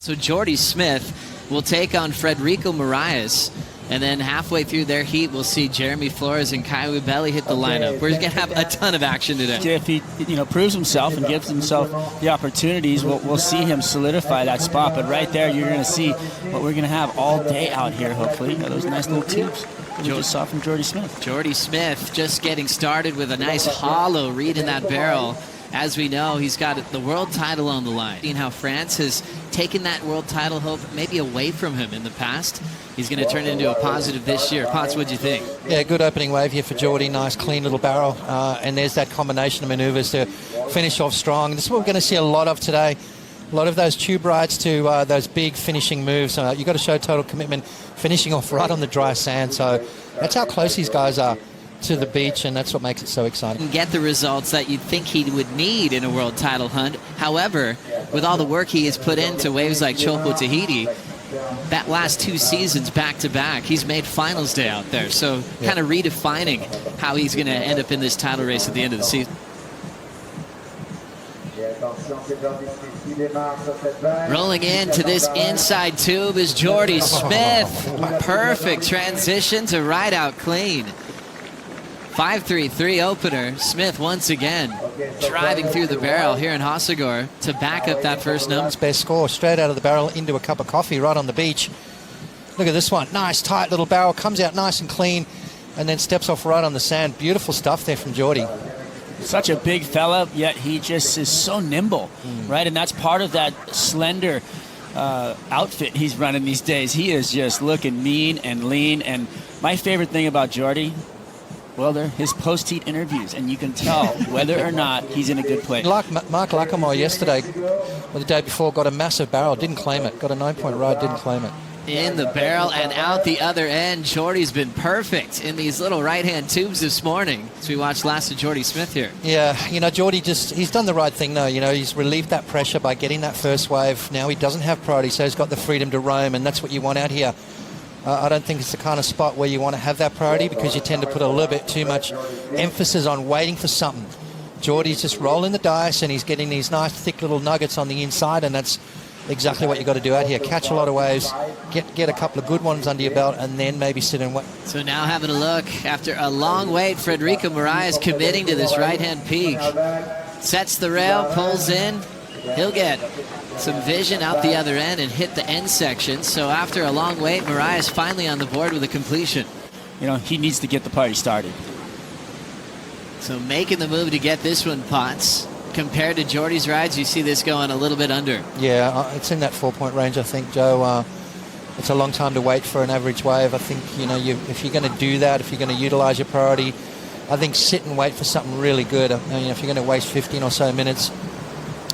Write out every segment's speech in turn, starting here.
So Jordy Smith will take on Frederico Moraes, and then halfway through their heat, we'll see Jeremy Flores and Kaiwi Belly hit the lineup. We're going to have a ton of action today. If he proves himself and gives himself the opportunities, we'll see him solidify that spot. But right there, you're going to see what we're going to have all day out here, hopefully. Those nice little tubes that we just saw from Jordy Smith. Jordy Smith just getting started with a nice hollow read in that barrel. As we know, he's got the world title on the line. Seeing how France has taken that world title hope maybe away from him in the past. He's going to turn it into a positive this year. Potts, what'd you think? Yeah, good opening wave here for Jordy. Nice, clean little barrel. And there's that combination of maneuvers to finish off strong. This is what we're going to see a lot of today. A lot of those tube rides to those big finishing moves. You've got to show total commitment, finishing off right on the dry sand. So that's how close these guys are to the beach, and that's what makes it so exciting. And get the results that you'd think he would need in a world title hunt. However, with all the work he has put into waves like Chopo Tahiti, that last 2 seasons back-to-back, he's made finals day out there. So kind of redefining how he's going to end up in this title race at the end of the season. Rolling into this inside tube is Jordy Smith. Perfect transition to ride out clean. 5.33 opener. Smith once again driving through the barrel here in Hossegor to back up that first number. Best score, straight out of the barrel into a cup of coffee right on the beach. Look at this one. Nice, tight little barrel. Comes out nice and clean and then steps off right on the sand. Beautiful stuff there from Jordy. Such a big fella, yet he just is so nimble, right? And that's part of that slender outfit he's running these days. He is just looking mean and lean. And my favorite thing about Jordy, well, they're his post-heat interviews, and you can tell whether or not he's in a good place. Like Mark Lackamore yesterday, or the day before, got a massive barrel, didn't claim it. Got a 9-point ride, didn't claim it. In the barrel and out the other end. Jordy's been perfect in these little right-hand tubes this morning as we watch last of Jordy Smith here. Yeah, Jordy he's done the right thing though. He's relieved that pressure by getting that first wave. Now he doesn't have priority, so he's got the freedom to roam, and that's what you want out here. I don't think it's the kind of spot where you want to have that priority because you tend to put a little bit too much emphasis on waiting for something. Jordy's just rolling the dice and he's getting these nice thick little nuggets on the inside, and that's exactly what you've got to do out here. Catch a lot of waves, get a couple of good ones under your belt, and then maybe sit and wait. So now having a look, after a long wait, Frederico Moraes committing to this right-hand peak. Sets the rail, pulls in. He'll get some vision out the other end and hit the end section. So after a long wait, Moraes finally on the board with a completion. He needs to get the party started. So making the move to get this one, Potts. Compared to Jordy's rides, you see this going a little bit under. Yeah, it's in that 4-point range, I think, Joe. It's a long time to wait for an average wave. I think, if you're going to do that, if you're going to utilize your priority, I think sit and wait for something really good. If you're going to waste 15 or so minutes,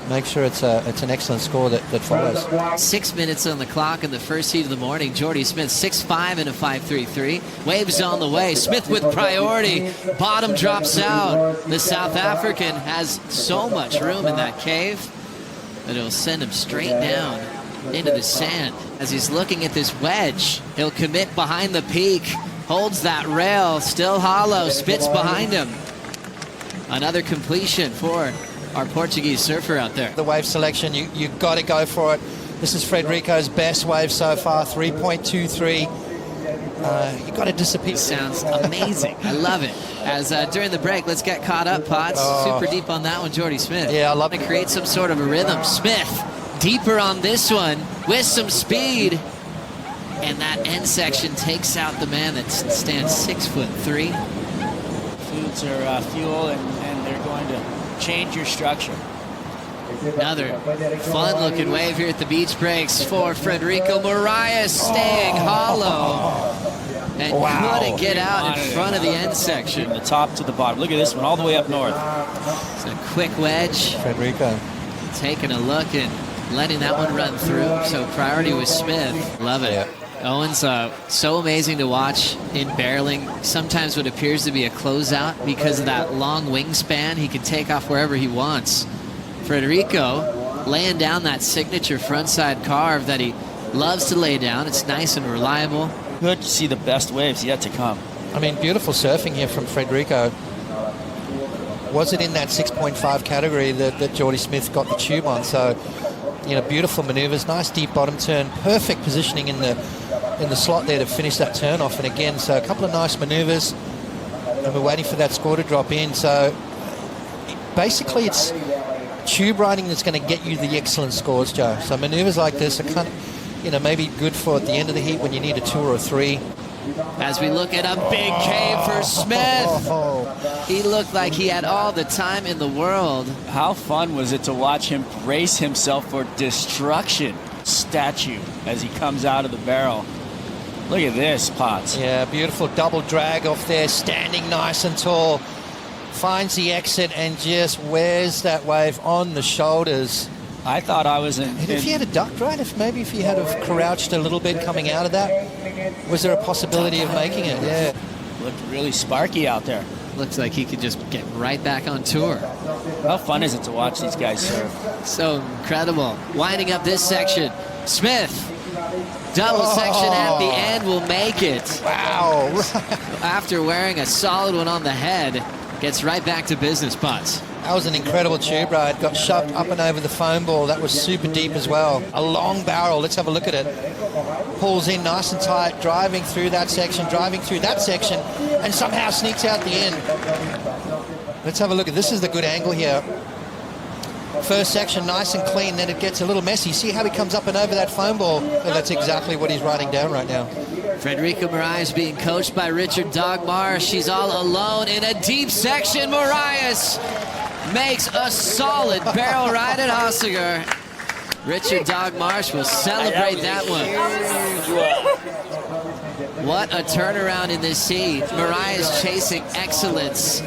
make sure it's an excellent score that follows. 6 minutes on the clock in the first heat of the morning. Jordy Smith 6.5 in a 5.33. Waves on the way. Smith with priority. Bottom drops out. The South African has so much room in that cave that it'll send him straight down into the sand. As he's looking at this wedge, he'll commit behind the peak. Holds that rail. Still hollow. Spits behind him. Another completion for our Portuguese surfer out there. The wave selection, you got to go for it. This is Frederico's best wave so far, 3.23. You got to disappear. Sounds amazing. I love it. As during the break, let's get caught up, Potts. Super deep on that one, Jordy Smith. Yeah, I love it. To create some sort of a rhythm. Smith deeper on this one with some speed. And that end section takes out the man that stands 6'3". Foods are fuel, and they're going to change your structure. Another fun-looking wave here at the beach breaks for Frederico Moraes, staying hollow. And couldn't get out in front of the end section. From the top to the bottom. Look at this one, all the way up north. It's a quick wedge. Frederico Taking a look and letting that one run through. So priority was Smith. Love it. Yeah. Owen's so amazing to watch in barreling. Sometimes what appears to be a closeout because of that long wingspan. He can take off wherever he wants. Frederico laying down that signature frontside carve that he loves to lay down. It's nice and reliable. Good to see the best waves yet to come. Beautiful surfing here from Frederico. Was it in that 6.5 category that Jordy Smith got the tube on? So beautiful maneuvers, nice deep bottom turn, perfect positioning in the slot there to finish that turn off. And again, so a couple of nice maneuvers, and we're waiting for that score to drop in. So basically, it's tube riding that's going to get you the excellent scores, Joe. So maneuvers like this are kind of, maybe good for at the end of the heat when you need a 2 or a 3. As we look at a big cave for Smith. He looked like he had all the time in the world. How fun was it to watch him brace himself for destruction statue as he comes out of the barrel. Look at this, Potts. Yeah, beautiful double drag off there, standing nice and tall. Finds the exit and just wears that wave on the shoulders. I thought I was in... If he had a ducked, right? If he had have crouched a little bit coming out of that, was there a possibility of making it? Yeah. Looked really sparky out there. Looks like he could just get right back on tour. How fun is it to watch these guys surf? So incredible. Winding up this section. Smith, double section at the end will make it. Wow. After wearing a solid one on the head, gets right back to business, Potts. That was an incredible tube ride. Got shoved up and over the foam ball. That was super deep as well. A long barrel. Let's have a look at it. Pulls in nice and tight, driving through that section, and somehow sneaks out the end. Let's have a look at this. Is the good angle here. First section nice and clean, then it gets a little messy. See how he comes up and over that foam ball? Oh, that's exactly what he's riding down right now. Frederico Moraes being coached by Richard Dogmar. She's all alone in a deep section. Moraes makes a solid barrel ride at Hossegor. Richard Dogmarsh will celebrate that one. What a turnaround in this heat. Moraes chasing excellence.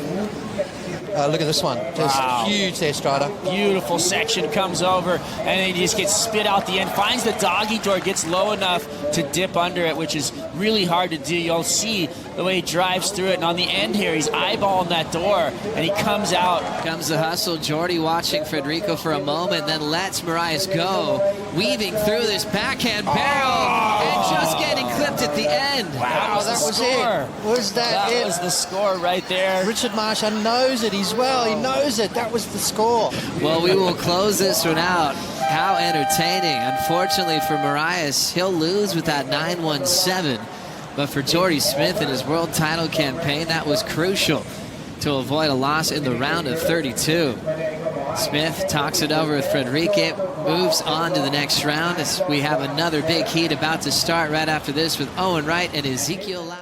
Look at this one. Just huge there, Strider. Beautiful section, comes over, and then he just gets spit out the end. Finds the doggy door, gets low enough to dip under it, which is really hard to do. You'll see the way he drives through it. And on the end here, he's eyeballing that door, and he comes out. Comes the hustle. Jordy watching Frederico for a moment, then lets Moraes go. Weaving through this backhand barrel, and just getting clipped at the end. Wow, that was score. it. Was that it? That was the score right there. Richard Marshall knows it as well. He knows it. That was the score. Well, we will close this one out. How entertaining. Unfortunately for Moraes, he'll lose with that 9-1-7. But for Jordy Smith in his world title campaign, that was crucial to avoid a loss in the round of 32. Smith talks it over with Frederico, moves on to the next round as we have another big heat about to start right after this with Owen Wright and Ezekiel Lau.